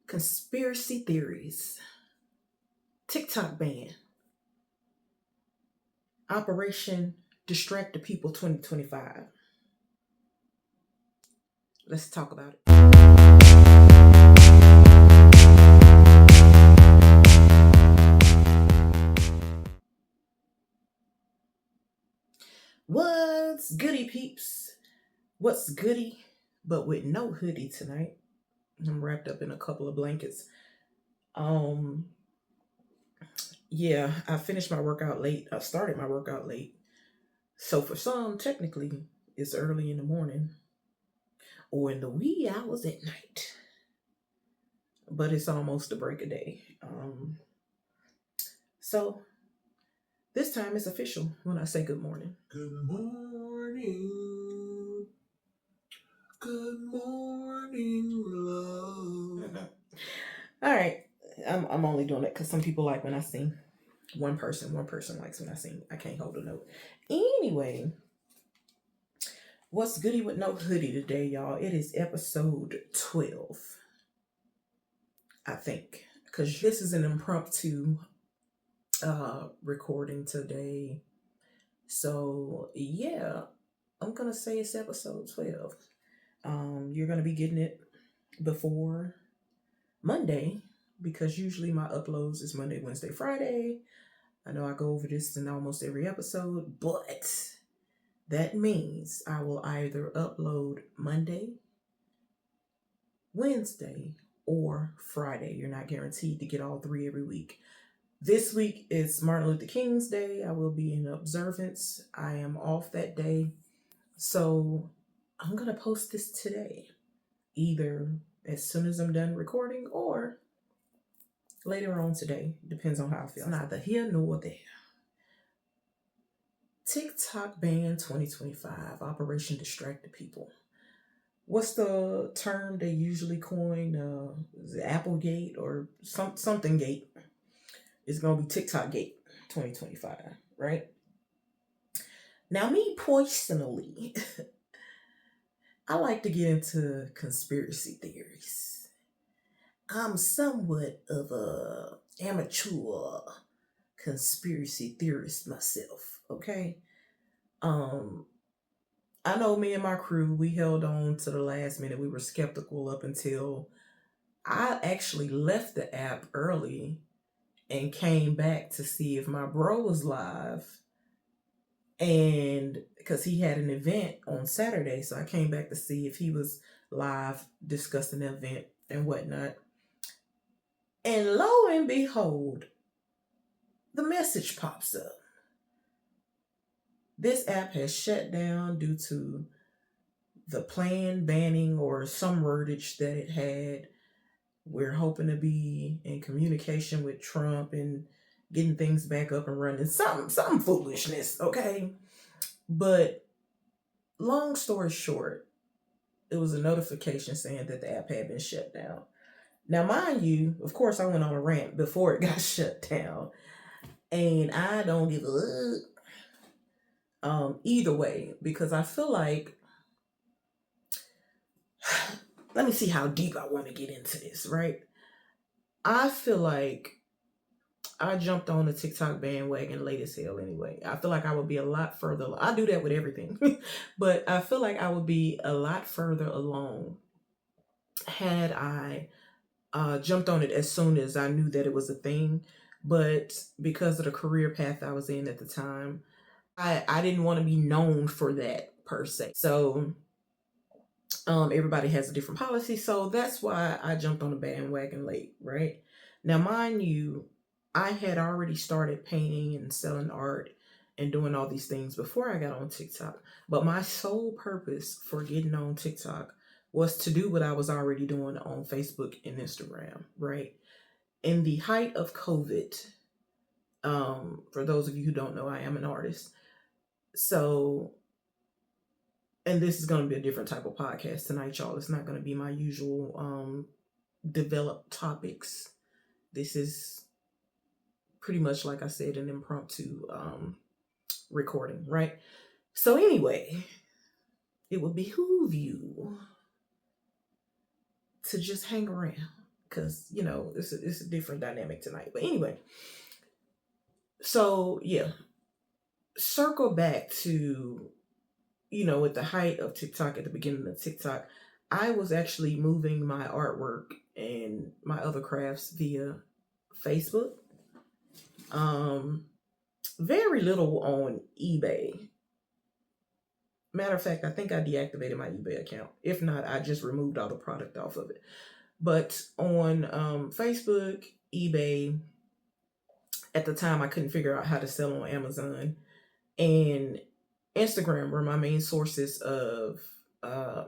Conspiracy theories. TikTok ban. Operation Distract the People 2025. Let's talk about it. What's goody, peeps? What's goody, but with no hoodie tonight? I'm wrapped up in a couple of blankets. Yeah, I finished my workout late. I started my workout late. So for some, technically, it's early in the morning or in the wee hours at night. But it's almost the break of day. So this time it's official when I say good morning. Good morning. Good morning, love. All right. I'm only doing it because some people like when I sing. One person likes when I sing. I can't hold a note. Anyway, what's goody with no hoodie today, y'all? It is episode 12. I think. Because this is an impromptu recording today. So yeah, I'm gonna say it's episode 12. You're gonna be getting it before Monday because usually my uploads is Monday, Wednesday, Friday. I know I go over this in almost every episode, but that means I will either upload Monday, Wednesday, or Friday. You're not guaranteed to get all three every week. This week is Martin Luther King's Day. I will be in observance. I am off that day. So I'm going to post this today, either as soon as I'm done recording or later on today. Depends on how I feel. It's neither here nor there. TikTok ban 2025, Operation Distract the People. What's the term they usually coin? Is it Applegate or something gate? It's going to be TikTok gate 2025, right? Now, me personally, I like to get into conspiracy theories. I'm somewhat of a amateur conspiracy theorist myself, okay? I know me and my crew, we held on to the last minute. We were skeptical up until I actually left the app early and came back to see if my bro was live. And because he had an event on Saturday, so I came back to see if he was live discussing the event and whatnot. And lo and behold, the message pops up. This app has shut down due to the planned banning or some wordage that it had. We're hoping to be in communication with Trump and getting things back up and running. Some foolishness, okay? But long story short, it was a notification saying that the app had been shut down. Now, mind you, of course, I went on a rant before it got shut down. And I don't give a either way, because I feel like, let me see how deep I want to get into this, right? I feel like I jumped on the TikTok bandwagon late as hell anyway. I feel like I would be a lot further. I do that with everything. But I feel like I would be a lot further along had I jumped on it as soon as I knew that it was a thing. But because of the career path I was in at the time, I didn't want to be known for that per se. So everybody has a different policy. So that's why I jumped on the bandwagon late, right? Now, mind you, I had already started painting and selling art and doing all these things before I got on TikTok. But my sole purpose for getting on TikTok was to do what I was already doing on Facebook and Instagram, right? In the height of COVID, for those of you who don't know, I am an artist. So, and this is going to be a different type of podcast tonight, y'all. It's not going to be my usual developed topics. This is pretty much, like I said, an impromptu recording, right? So anyway, it would behoove you to just hang around because it's a different dynamic tonight. But anyway, so yeah, circle back to at the height of TikTok, at the beginning of TikTok, I was actually moving my artwork and my other crafts via Facebook. Um, Very little on eBay. Matter of fact, I think I deactivated my eBay account. If not, I just removed all the product off of it. But on Facebook, eBay, at the time I couldn't figure out how to sell on Amazon, and Instagram were my main sources of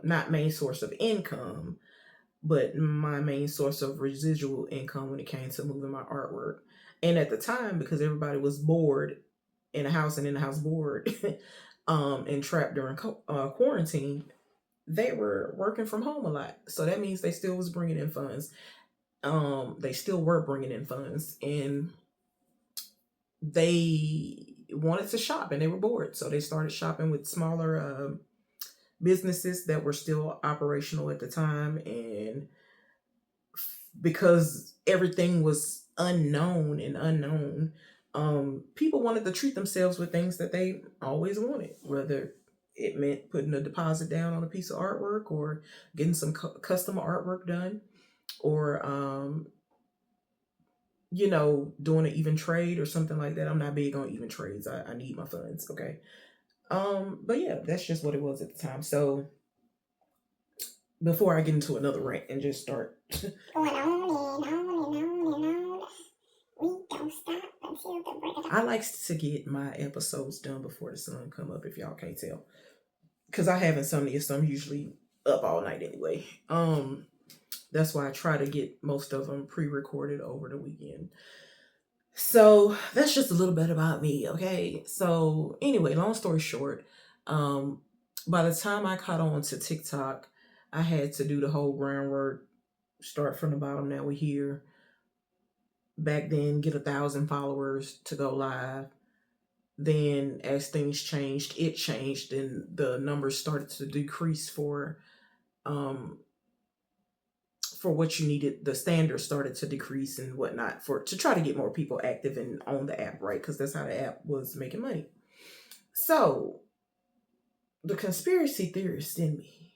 not main source of income, but my main source of residual income when it came to moving my artwork. And at the time, because everybody was bored in a house and in the house bored, and trapped during quarantine, they were working from home a lot. So that means they still was bringing in funds. They still were bringing in funds, and they wanted to shop, and they were bored. So they started shopping with smaller businesses that were still operational at the time. And because everything was unknown, people wanted to treat themselves with things that they always wanted, whether it meant putting a deposit down on a piece of artwork, or getting some custom artwork done, or doing an even trade or something like that. I'm not big on even trades. I need my funds. Okay. But yeah, that's just what it was at the time. So before I get into another rant and just start going on and on and on and on, we don't stop until the break of dawn. I like to get my episodes done before the sun come up, if y'all can't tell, because I have insomnia, so I'm usually up all night anyway. That's why I try to get most of them pre-recorded over the weekend. So that's just a little bit about me, okay? So anyway, long story short, by the time I caught on to TikTok, I had to do the whole groundwork, start from the bottom. Now we're here. Back then, get 1,000 followers to go live. Then, as things changed, it changed, and the numbers started to decrease for what you needed. The standards started to decrease and whatnot to try to get more people active and on the app, right? Because that's how the app was making money. So, the conspiracy theorist in me,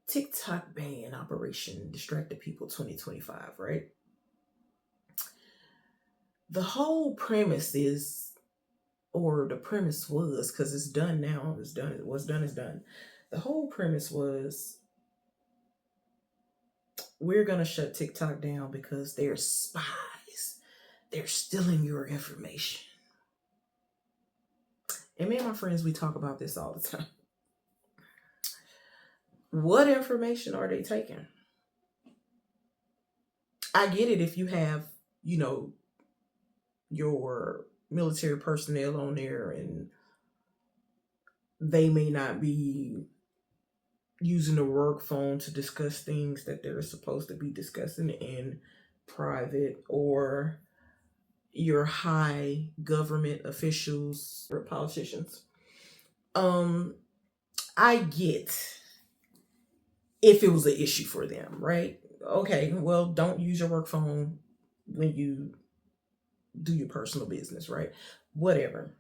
TikTok ban operation distracted people 2025, right? The whole premise is, or the premise was, because it's done now, it's done, what's done is done. The whole premise was, we're going to shut TikTok down because they're spies. They're stealing your information. And me and my friends, we talk about this all the time. What information are they taking? I get it if you have, your military personnel on there, and they may not be using the work phone to discuss things that they're supposed to be discussing in private, or your high government officials or politicians. I get if it was an issue for them, right? Okay, well, don't use your work phone when you do your personal business, right? Whatever.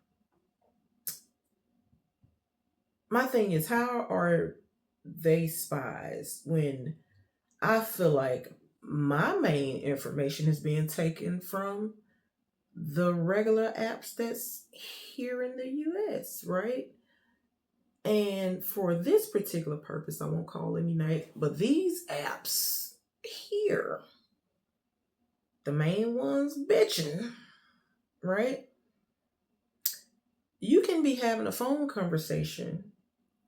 My thing is, how are they spies when I feel like my main information is being taken from the regular apps that's here in the US, right? And for this particular purpose, I won't call any name, but these apps here, the main ones bitching, right? You can be having a phone conversation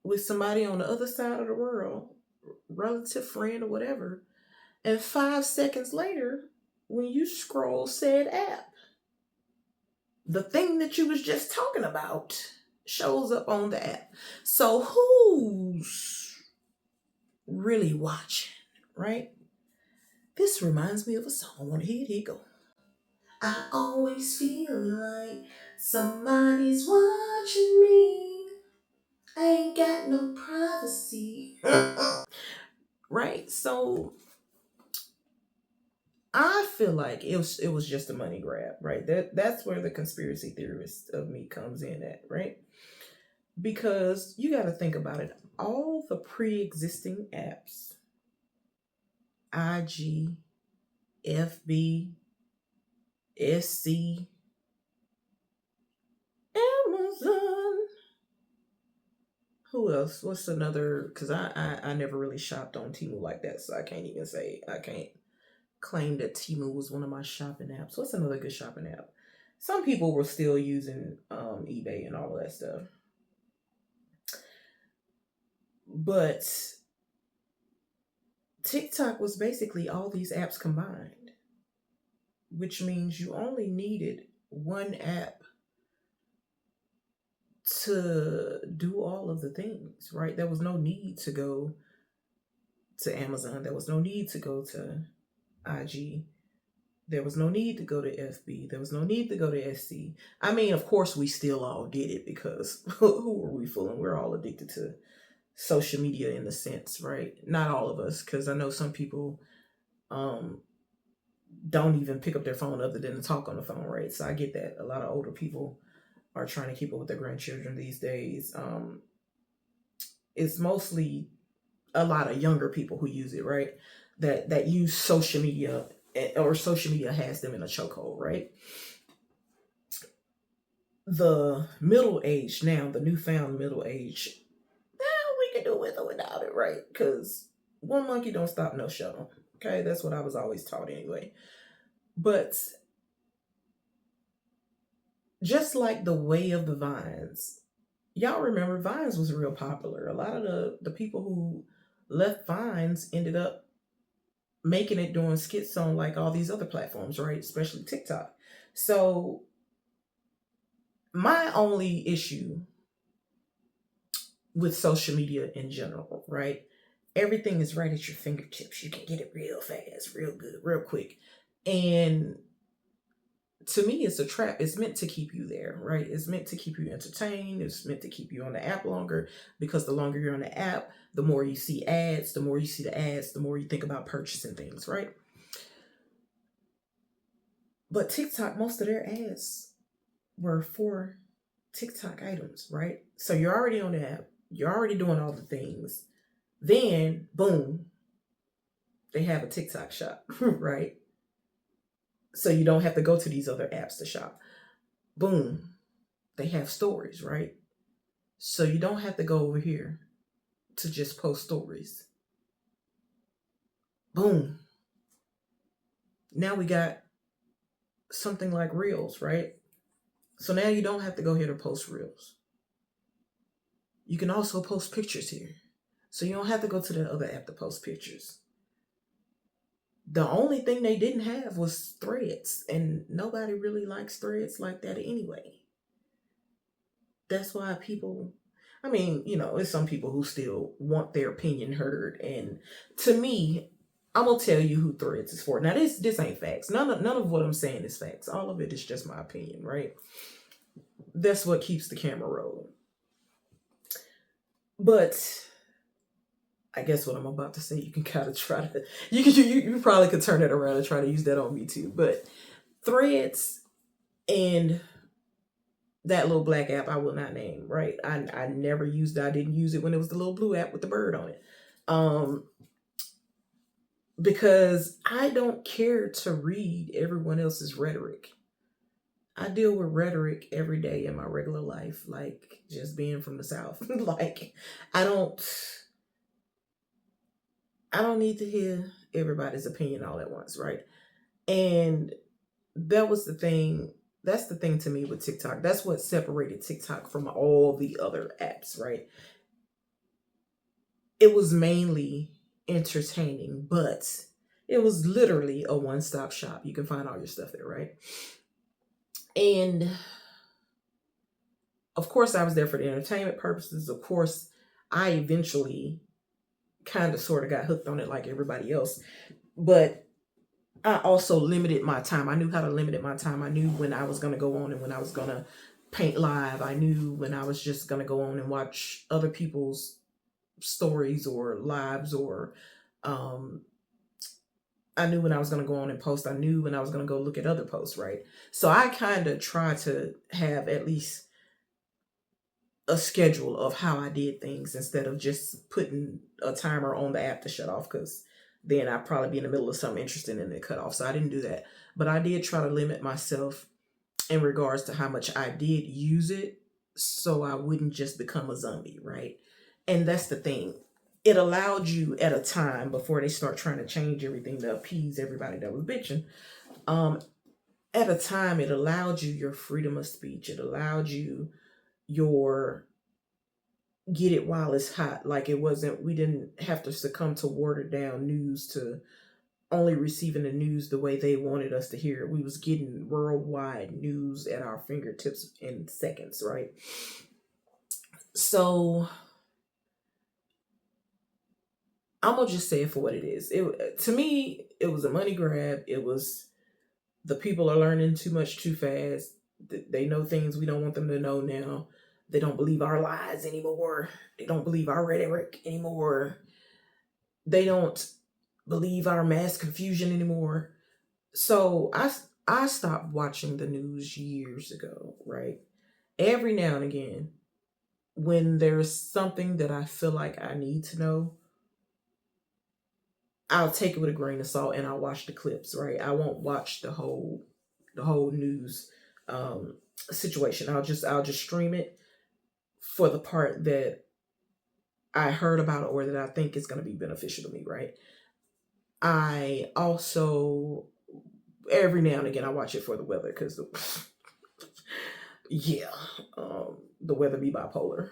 with somebody on the other side of the world, relative, friend, or whatever, and 5 seconds later, when you scroll said app, the thing that you was just talking about shows up on the app. So who's really watching, right? This reminds me of a song. Here you go. I always feel like somebody's watching me. I ain't got no privacy. Right? So I feel like it was just a money grab, right? That's where the conspiracy theorist of me comes in at, right? Because you got to think about it. All the pre-existing apps, IG, FB, SC, Amazon. Who else? What's another? Because I never really shopped on Temu like that, so I can't even say, I can't claim that Temu was one of my shopping apps. What's another good shopping app? Some people were still using eBay and all of that stuff. But TikTok was basically all these apps combined, which means you only needed one app to do all of the things, right? There was no need to go to Amazon. There was no need to go to IG. There was no need to go to FB. There was no need to go to SC. I mean, of course, we still all did it because who are we fooling? We're all addicted to social media in a sense, right? Not all of us, because I know some people um, don't even pick up their phone other than to talk on the phone, right? So I get that. A lot of older people are trying to keep up with their grandchildren these days. It's mostly a lot of younger people who use it, right? That use social media, or social media has them in a chokehold, right? The middle age now, the newfound middle age, we can do with or without it, right? Because one monkey don't stop no show. Okay, that's what I was always taught anyway. But just like the way of the vines, y'all remember Vines was real popular. A lot of the people who left Vines ended up making it doing skits on like all these other platforms, right? Especially TikTok. So my only issue with social media in general, right? Everything is right at your fingertips. You can get it real fast, real good, real quick. And to me, it's a trap. It's meant to keep you there, right? It's meant to keep you entertained. It's meant to keep you on the app longer, because the longer you're on the app, the more you see ads, the more you see the ads, the more you think about purchasing things, right? But TikTok, most of their ads were for TikTok items, right? So you're already on the app, you're already doing all the things. Then, boom, they have a TikTok shop, right? So you don't have to go to these other apps to shop. Boom, they have stories, right? So you don't have to go over here to just post stories. Boom. Now we got something like Reels, right? So now you don't have to go here to post Reels. You can also post pictures here. So you don't have to go to the other app to post pictures. The only thing they didn't have was threads, and nobody really likes threads like that anyway. That's why people, I mean, there's some people who still want their opinion heard. And to me, I'm gonna tell you who threads is for. Now this ain't facts. None of what I'm saying is facts. All of it is just my opinion, right? That's what keeps the camera rolling. But I guess what I'm about to say, you can kind of try to, you probably could turn it around and try to use that on me too. But threads and that little black app I will not name, right? I never used it. I didn't use it when it was the little blue app with the bird on it. Because I don't care to read everyone else's rhetoric. I deal with rhetoric every day in my regular life, like just being from the South. Like I don't need to hear everybody's opinion all at once, right? And that was the thing. That's the thing to me with TikTok. That's what separated TikTok from all the other apps, right? It was mainly entertaining, but it was literally a one-stop shop. You can find all your stuff there, right? And of course, I was there for the entertainment purposes. Of course, I eventually kind of sort of got hooked on it like everybody else. But I also limited my time. I knew how to limit my time. I knew when I was going to go on and when I was going to paint live. I knew when I was just going to go on and watch other people's stories or lives, or I knew when I was going to go on and post. I knew when I was going to go look at other posts, right? So I kind of try to have at least a schedule of how I did things instead of just putting a timer on the app to shut off, because then I'd probably be in the middle of something interesting and it cut off. So I didn't do that. But I did try to limit myself in regards to how much I did use it so I wouldn't just become a zombie, right? And that's the thing. It allowed you at a time before they start trying to change everything to appease everybody that was bitching. Um, at a time, it allowed you your freedom of speech. It allowed you your get it while it's hot. Like it wasn't, we didn't have to succumb to watered down news to only receiving the news the way they wanted us to hear it. We was getting worldwide news at our fingertips in seconds, right? So I'm gonna just say it for what it is. It, to me, it was a money grab. It was, the people are learning too much too fast. They know things we don't want them to know now. They don't believe our lies anymore. They don't believe our rhetoric anymore. They don't believe our mass confusion anymore. So I stopped watching the news years ago, right? Every now and again, when there's something that I feel like I need to know, I'll take it with a grain of salt and I'll watch the clips, right? I won't watch the whole news situation. I'll just stream it for the part that I heard about or that I think is going to be beneficial to me, right? I also every now and again I watch it for the weather because yeah, the weather be bipolar.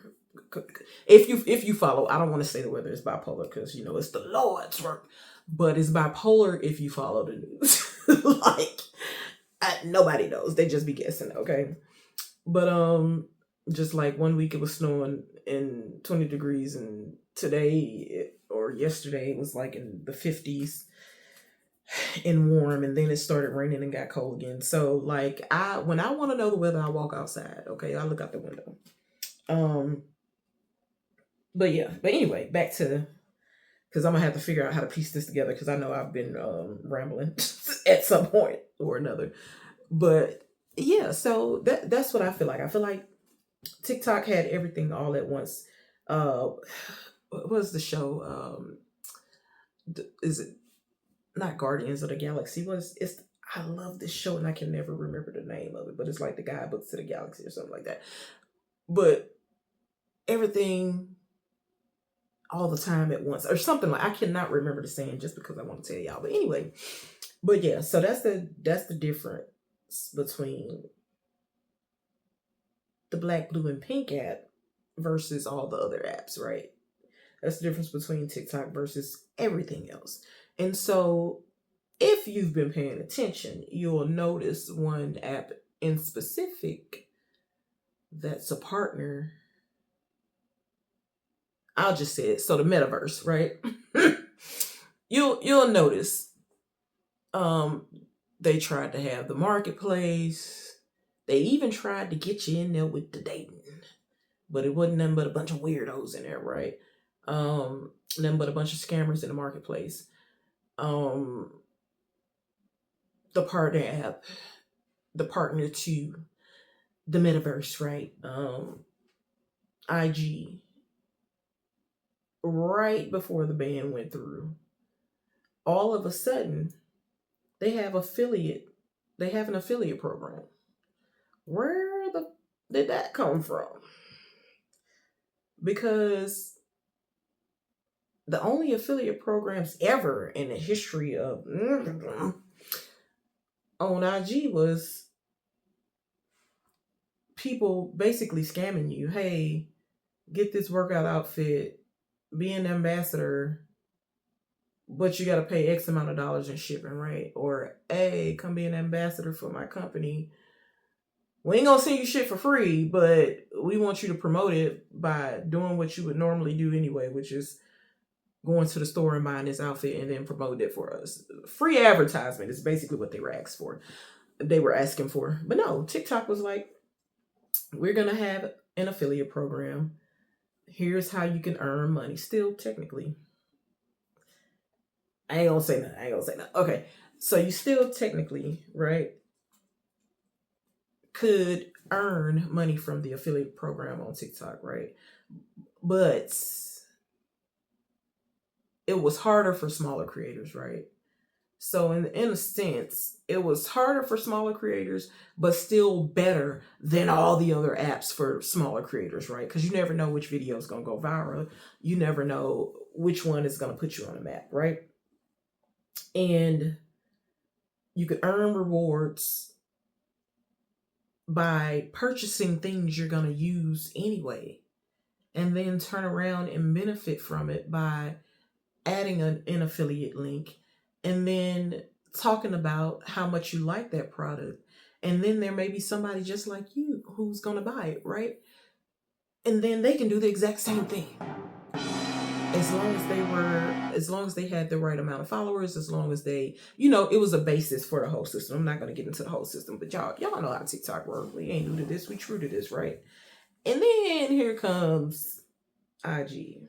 If you follow, I don't want to say the weather is bipolar because it's the Lord's work, but it's bipolar if you follow the news. Like nobody knows; they just be guessing. Okay, but just like one week it was snowing in 20 degrees, and today or yesterday it was like in the 50s and warm, and then it started raining and got cold again. So like when I want to know the weather, I walk outside. Okay, I look out the window. Um, but yeah, but anyway, back to, because I'm gonna have to figure out how to piece this together because I know I've been rambling at some point or another. But yeah, so that's what I feel like. I feel like TikTok had everything all at once. What was the show? Is it not Guardians of the Galaxy? It's I love this show and I can never remember the name of it, but it's like the guidebooks to the galaxy or something like that. But everything all the time at once or something, like I cannot remember the saying just because I want to tell y'all. But anyway, but yeah, so that's the difference between the black, blue, and pink app versus all the other apps, right? That's the difference between TikTok versus everything else. And so if you've been paying attention, you'll notice one app in specific that's a partner. I'll just say it. So the metaverse, right? You'll notice um they tried to have the marketplace. They even tried to get you in there with the dating, but it wasn't nothing but a bunch of weirdos in there, right? Nothing but a bunch of scammers in the marketplace. Um, the partner app, the partner to the metaverse, right? IG, right before the ban went through, all of a sudden they have affiliate. They have an affiliate program. Where the did that come from? Because the only affiliate programs ever in the history of on IG was people basically scamming you. Hey, get this workout outfit, be an ambassador, but you got to pay X amount of dollars in shipping, right? Or, hey, come be an ambassador for my company. We ain't gonna send you shit for free, but we want you to promote it by doing what you would normally do anyway, which is going to the store and buying this outfit and then promote it for us. Free advertisement is basically what they were asked for. They were asking for. But no, TikTok was like, we're gonna have an affiliate program. Here's how you can earn money. Still technically I ain't gonna say nothing. I ain't gonna say nothing. Okay. So you still technically, right, could earn money from the affiliate program on TikTok, right? But it was harder for smaller creators, right? So in a sense, it was harder for smaller creators, but still better than all the other apps for smaller creators, right? Because you never know which video is gonna go viral. You never know which one is gonna put you on the map, right? And you could earn rewards by purchasing things you're gonna use anyway, and then turn around and benefit from it by adding an affiliate link and then talking about how much you like that product. And then there may be somebody just like you who's going to buy it, right? And then they can do the exact same thing. As long as they had the right amount of followers, as long as they, it was a basis for the whole system. I'm not going to get into the whole system, but y'all know how TikTok works. We ain't new to this. We true to this, right? And then here comes IG.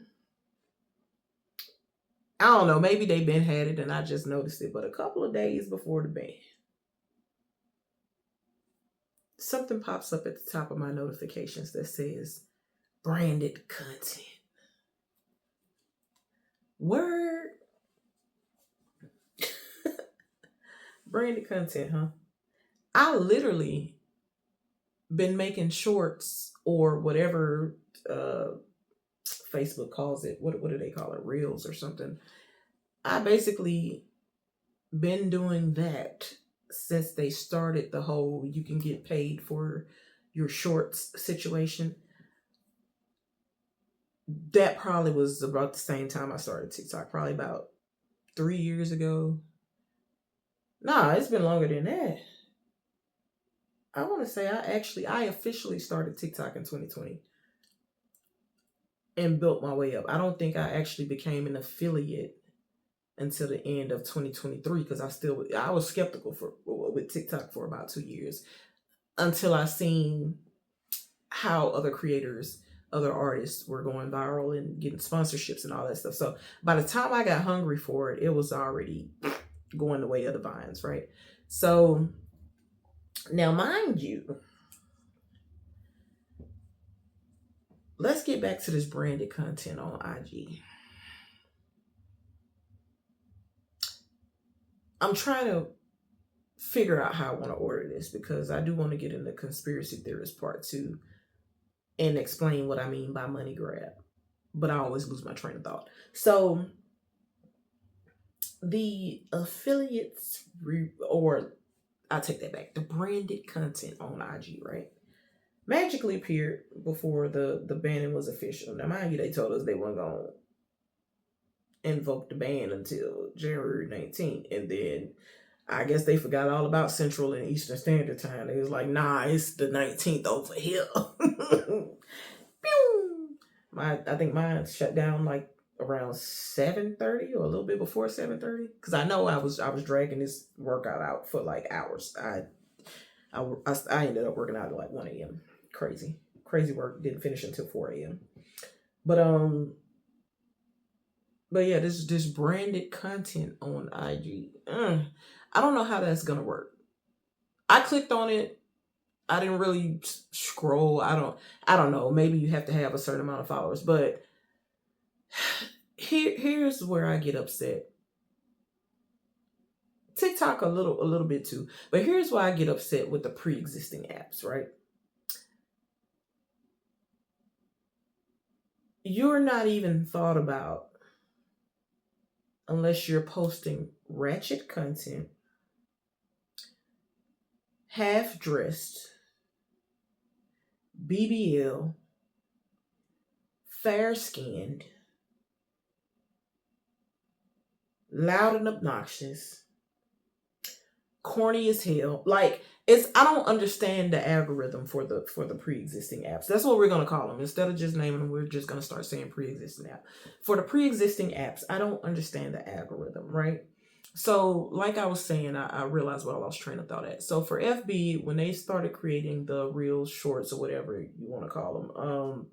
I don't know, maybe they been had it and I just noticed it, but a couple of days before the ban, something pops up at the top of my notifications that says branded content. Word. Branded content, huh? I literally been making shorts or whatever Facebook calls it. What do they call it? Reels or something. I basically been doing that since they started the whole you can get paid for your shorts situation. That probably was about the same time I started TikTok, probably about 3 years ago. Nah, it's been longer than that. I want to say I officially started TikTok in 2020 and built my way up. I don't think I actually became an affiliate until the end of 2023 because I was skeptical with TikTok for about 2 years until I seen how other creators, other artists were going viral and getting sponsorships and all that stuff. So by the time I got hungry for it, it was already going the way of the vines, right? So now, mind you, let's get back to this branded content on IG. I'm trying to figure out how I want to order this because I do want to get into conspiracy theorist part two and explain what I mean by money grab. But I always lose my train of thought. So the affiliates, or I take that back, the branded content on IG, right? Magically appeared before the banning was official. Now, mind you, they told us they weren't going to invoke the ban until January 19th. And then I guess they forgot all about Central and Eastern Standard Time. They was like, nah, it's the 19th over here. I think mine shut down like around 7:30 or a little bit before 7:30 because I know I was dragging this workout out for like hours. I ended up working out at like 1 a.m. Crazy work. Didn't finish until 4 a.m. But yeah, this branded content on IG. I don't know how that's gonna work. I clicked on it. I didn't really scroll. I don't know. Maybe you have to have a certain amount of followers, but here's where I get upset. TikTok a little bit too, but here's why I get upset with the pre-existing apps, right? You're not even thought about unless you're posting ratchet content, half dressed, BBL, fair skinned, loud and obnoxious, corny as hell. Like I don't understand the algorithm for the pre-existing apps. That's what we're gonna call them. Instead of just naming them, we're just gonna start saying pre-existing app. For the pre-existing apps, I don't understand the algorithm, right? So, like I was saying, I realized what I lost train of thought at. So for FB, when they started creating the reels, shorts, or whatever you want to call them,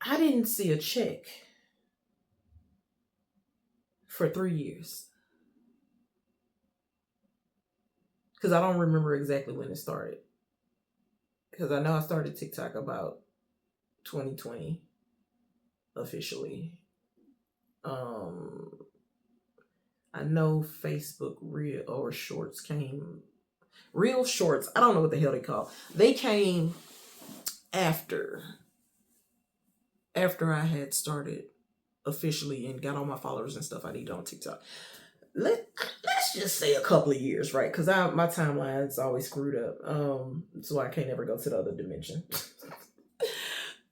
I didn't see a check for 3 years. Because I don't remember exactly when it started. Because I know I started TikTok about 2020 officially. I know Facebook Reel or Shorts came. Real Shorts, I don't know what the hell they call. They came after I had started officially and got all my followers and stuff I need on TikTok. Let's just say a couple of years, right? Because my timeline's always screwed up. So I can't ever go to the other dimension.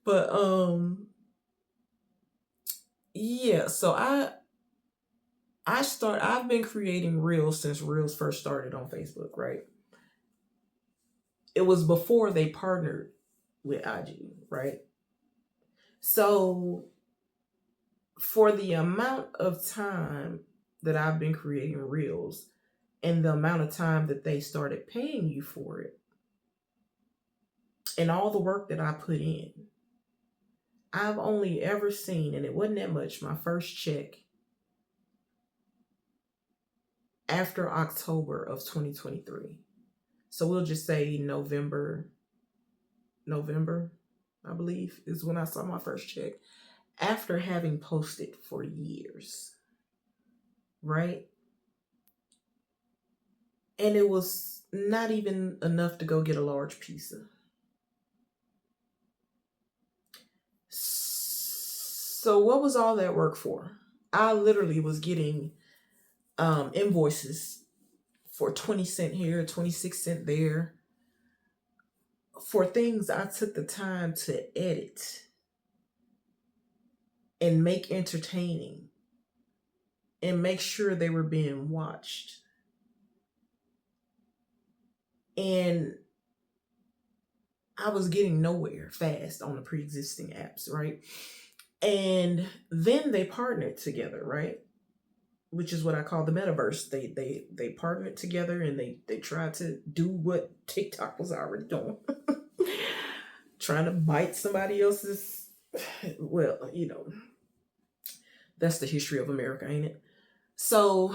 But yeah, so I've been creating Reels since Reels first started on Facebook, right? It was before they partnered with IG, right? So for the amount of time that I've been creating Reels and the amount of time that they started paying you for it and all the work that I put in, I've only ever seen, and it wasn't that much, my first check after October of 2023. So we'll just say November, I believe, is when I saw my first check after having posted for years, right? And it was not even enough to go get a large pizza. So what was all that work for? I literally was getting invoices for 20 cents here, 26 cents there, for things I took the time to edit and make entertaining and make sure they were being watched. And I was getting nowhere fast on the pre-existing apps, right? And then they partnered together, right? Which is what I call the metaverse. They partnered together and they tried to do what TikTok was already doing. Trying to bite somebody else's, well, that's the history of America, ain't it? So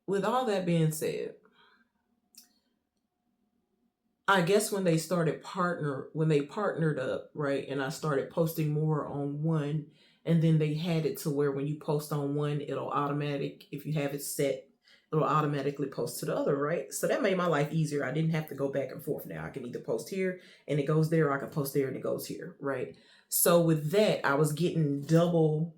with all that being said, I guess when they partnered up, right, and I started posting more on one, and then they had it to where when you post on one, if you have it set, it'll automatically post to the other, right? So that made my life easier. I didn't have to go back and forth. Now I can either post here and it goes there, or I can post there and it goes here, right? So with that, I was getting double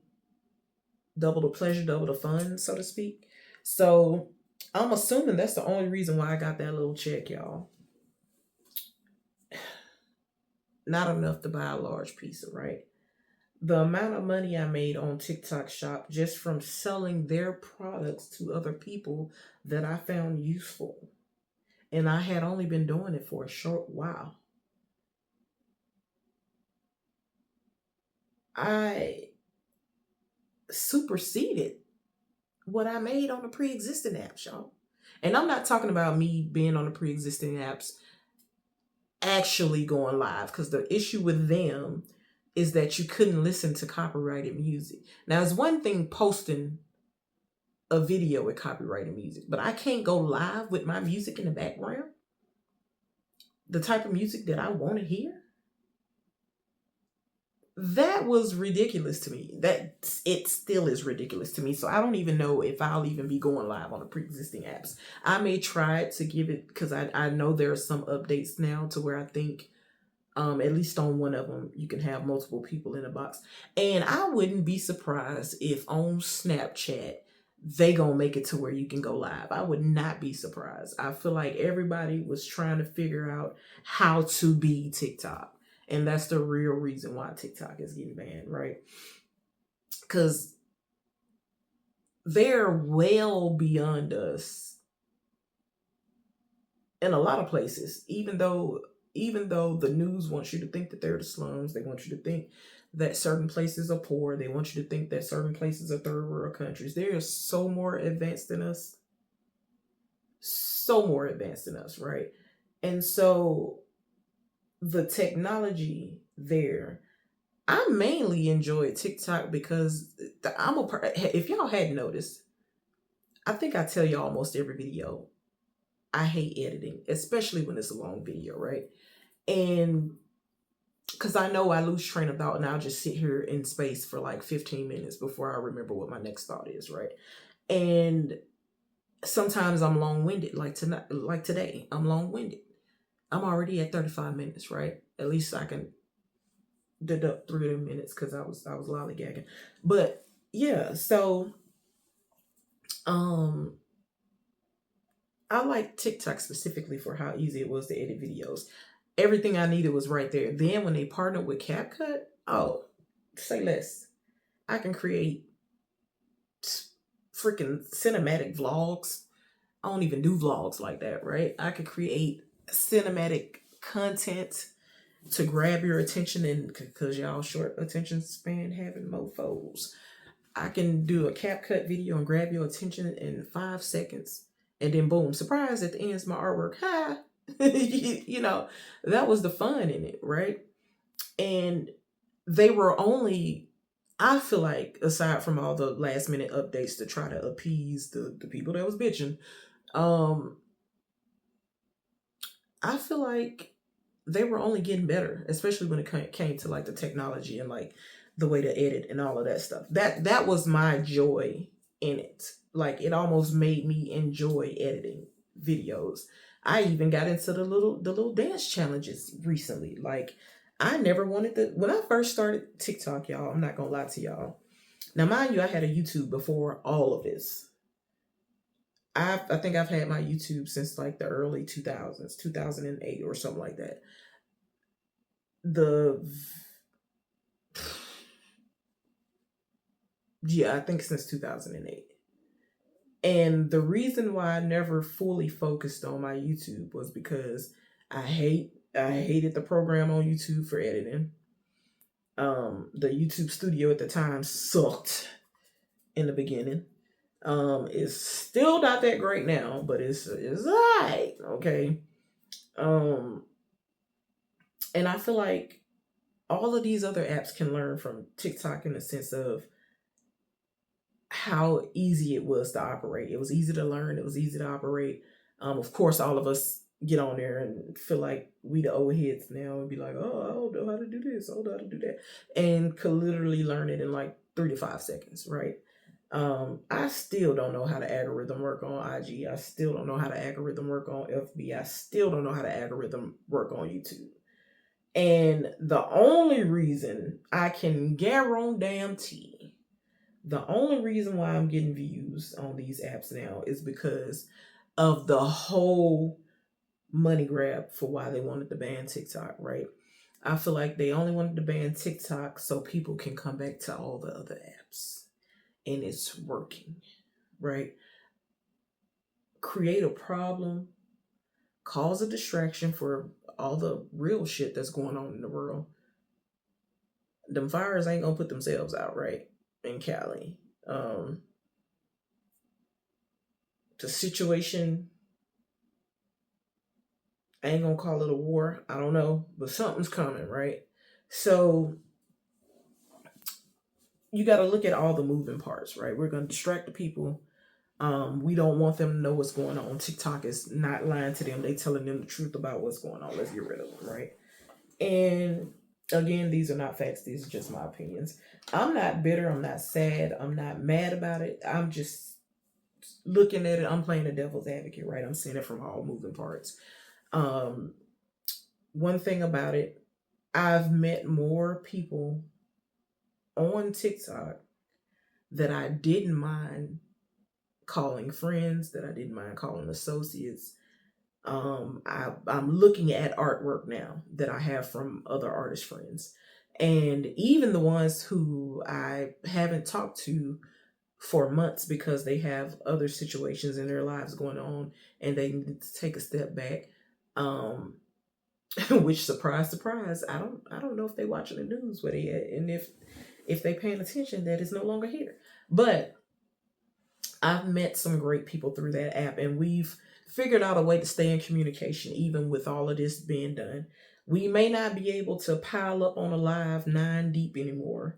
the pleasure, double the fun, so to speak. So I'm assuming that's the only reason why I got that little check, y'all. Not enough to buy a large pizza, right? The amount of money I made on TikTok Shop just from selling their products to other people that I found useful. And I had only been doing it for a short while. I superseded what I made on the pre-existing apps, y'all. And I'm not talking about me being on the pre-existing apps actually going live, because the issue with them is that you couldn't listen to copyrighted music. Now, it's one thing posting a video with copyrighted music, but I can't go live with my music in the background, the type of music that I want to hear. That was ridiculous to me. That it still is ridiculous to me. So I don't even know if I'll even be going live on the pre-existing apps. I may try to give it, because I know there are some updates now to where I think at least on one of them you can have multiple people in a box. And I wouldn't be surprised if on Snapchat they gonna make it to where you can go live. I would not be surprised. I feel like everybody was trying to figure out how to be TikTok. And that's the real reason why TikTok is getting banned, right? Because they're well beyond us in a lot of places. Even though the news wants you to think that they're the slums, they want you to think that certain places are poor, they want you to think that certain places are third world countries. They are so more advanced than us. So more advanced than us, right? And so the technology there, I mainly enjoy TikTok because if y'all hadn't noticed, I think I tell you almost every video, I hate editing, especially when it's a long video, right? And because I know I lose train of thought and I'll just sit here in space for like 15 minutes before I remember what my next thought is, right? And sometimes I'm long-winded, like tonight, like today, I'm long-winded. I'm already at 35 minutes, right? At least I can deduct 3 of them minutes because I was lollygagging. But yeah, so um I like TikTok specifically for how easy it was to edit videos. Everything I needed was right there. Then when they partnered with CapCut, oh, say less. I can create freaking cinematic vlogs. I don't even do vlogs like that, right? I could create cinematic content to grab your attention, and because y'all short attention span having mofos, I can do a CapCut video and grab your attention in 5 seconds. And then boom, surprise, at the end is my artwork. Hi. You know, that was the fun in it, right? And they were only, I feel like, aside from all the last minute updates to try to appease the people that was bitching, um, I feel like they were only getting better, especially when it came to like the technology and like the way to edit and all of that stuff. That was my joy in it. Like it almost made me enjoy editing videos. I even got into the little dance challenges recently. Like I never wanted to when I first started TikTok, y'all, I'm not gonna lie to y'all. Now mind you, I had a YouTube before all of this. I think I've had my YouTube since like the early 2000s, 2008 or something like that. The Yeah, I think since 2008. And the reason why I never fully focused on my YouTube was because I hated the program on YouTube for editing. The YouTube studio at the time sucked in the beginning. It's still not that great now, but it's alright, okay. Um, and I feel like all of these other apps can learn from TikTok in the sense of how easy it was to operate. It was easy to learn. It was easy to operate. Of course, all of us get on there and feel like we the old heads now and be like, oh, I don't know how to do this. I don't know how to do that. And could literally learn it in like 3 to 5 seconds, right? I still don't know how to algorithm work on IG. I still don't know how to algorithm work on FB. I still don't know how to algorithm work on YouTube. And the only reason I can guarantee, the only reason why I'm getting views on these apps now is because of the whole money grab for why they wanted to ban TikTok, right? I feel like they only wanted to ban TikTok so people can come back to all the other apps. And it's working, right? Create a problem, cause a distraction for all the real shit that's going on in the world. Them fires ain't gonna put themselves out, right? In Cali. The situation, I ain't gonna call it a war. I don't know, but something's coming, right? So you got to look at all the moving parts, right? We're gonna distract the people. We don't want them to know what's going on. TikTok is not lying to them; they telling them the truth about what's going on. Let's get rid of them, right? And again, these are not facts; these are just my opinions. I'm not bitter. I'm not sad. I'm not mad about it. I'm just looking at it. I'm playing the devil's advocate, right? I'm seeing it from all moving parts. Um, One thing about it, I've met more people on TikTok that I didn't mind calling friends, that I didn't mind calling associates. I'm looking at artwork now that I have from other artist friends. And even the ones who I haven't talked to for months because they have other situations in their lives going on and they need to take a step back. Which surprise, surprise, I don't know if they watching the news where they at, and if they paying attention, that is no longer here. But I've met some great people through that app, and we've figured out a way to stay in communication, even with all of this being done. We may not be able to pile up on a live 9 deep anymore,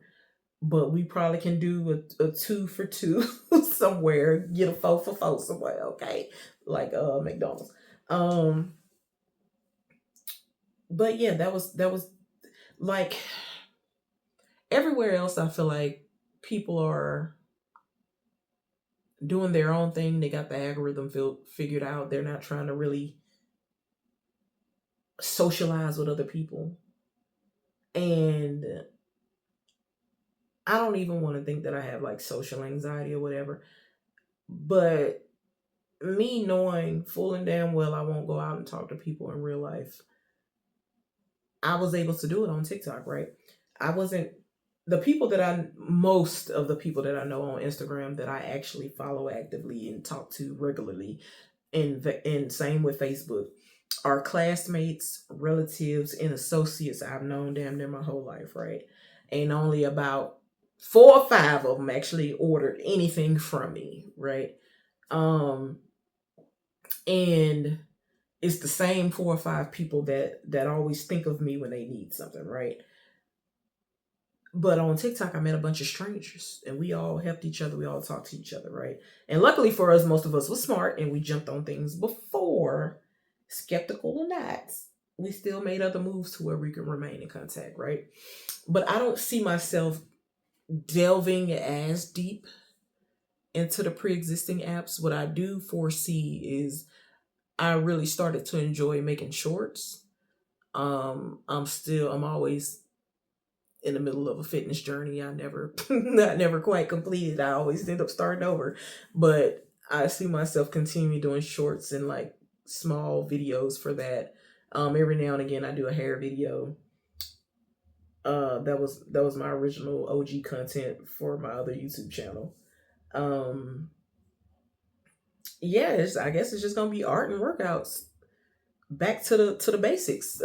but we probably can do a 2 for 2 somewhere, get a 4 for 4 somewhere, okay? Like McDonald's. Um, but yeah, that was like everywhere else. I feel like people are doing their own thing. They got the algorithm figured out. They're not trying to really socialize with other people. And I don't even want to think that I have like social anxiety or whatever. But me knowing full and damn well I won't go out and talk to people in real life, I was able to do it on TikTok, right? I wasn't most of the people that I know on Instagram that I actually follow actively and talk to regularly, and same with Facebook, are classmates, relatives, and associates I've known damn near my whole life, right? And only about 4 or 5 of them actually ordered anything from me, right? Um, and it's the same 4 or 5 people that always think of me when they need something, right? But on TikTok, I met a bunch of strangers, and we all helped each other. We all talked to each other, right? And luckily for us, most of us was smart, and we jumped on things before, skeptical or not. We still made other moves to where we can remain in contact, right? But I don't see myself delving as deep into the pre-existing apps. What I do foresee is I really started to enjoy making shorts. I'm always in the middle of a fitness journey. I never I never quite completed. I always end up starting over. But I see myself continuing doing shorts and like small videos for that. Every now and again I do a hair video. That was my original OG content for my other YouTube channel. Um yeah, I guess it's just gonna be art and workouts. Back to the basics.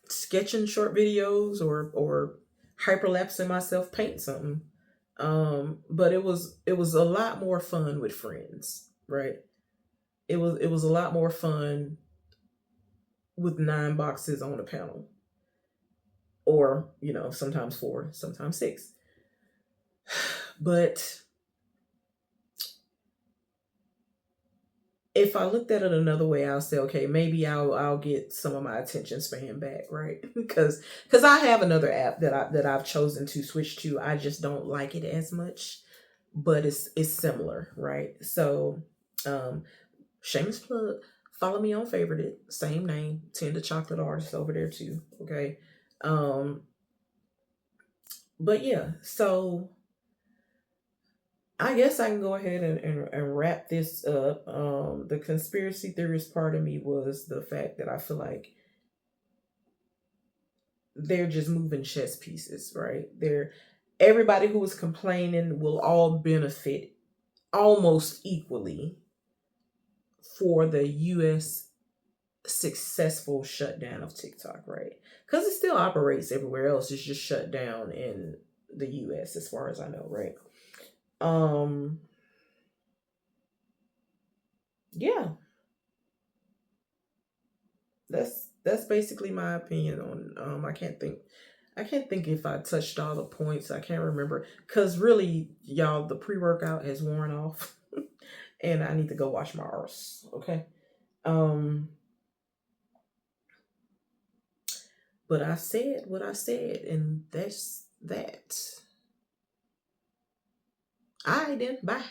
Sketching short videos or hyperlapsing myself paint something. But it was a lot more fun with friends, right? It was a lot more fun with 9 boxes on a panel, or sometimes 4, sometimes 6. But if I looked at it another way, I'll say, okay, maybe I'll get some of my attention span back, right? Because I have another app that I've chosen to switch to. I just don't like it as much, but it's similar, right? So, um, shameless plug. Follow me on Favorite, same name, Tenn the Chocolate Artist over there too. Okay, um, but yeah, so I guess I can go ahead and wrap this up. The conspiracy theorist part of me was the fact that I feel like they're just moving chess pieces, right? Everybody who is complaining will all benefit almost equally for the US successful shutdown of TikTok, right? Because it still operates everywhere else. It's just shut down in the US as far as I know, right? Um yeah, that's basically my opinion on I can't think if I touched all the points. I can't remember cuz really y'all the pre-workout has worn off and I need to go wash my arse, okay? Um but I said what I said and that's that. All right then. Bye.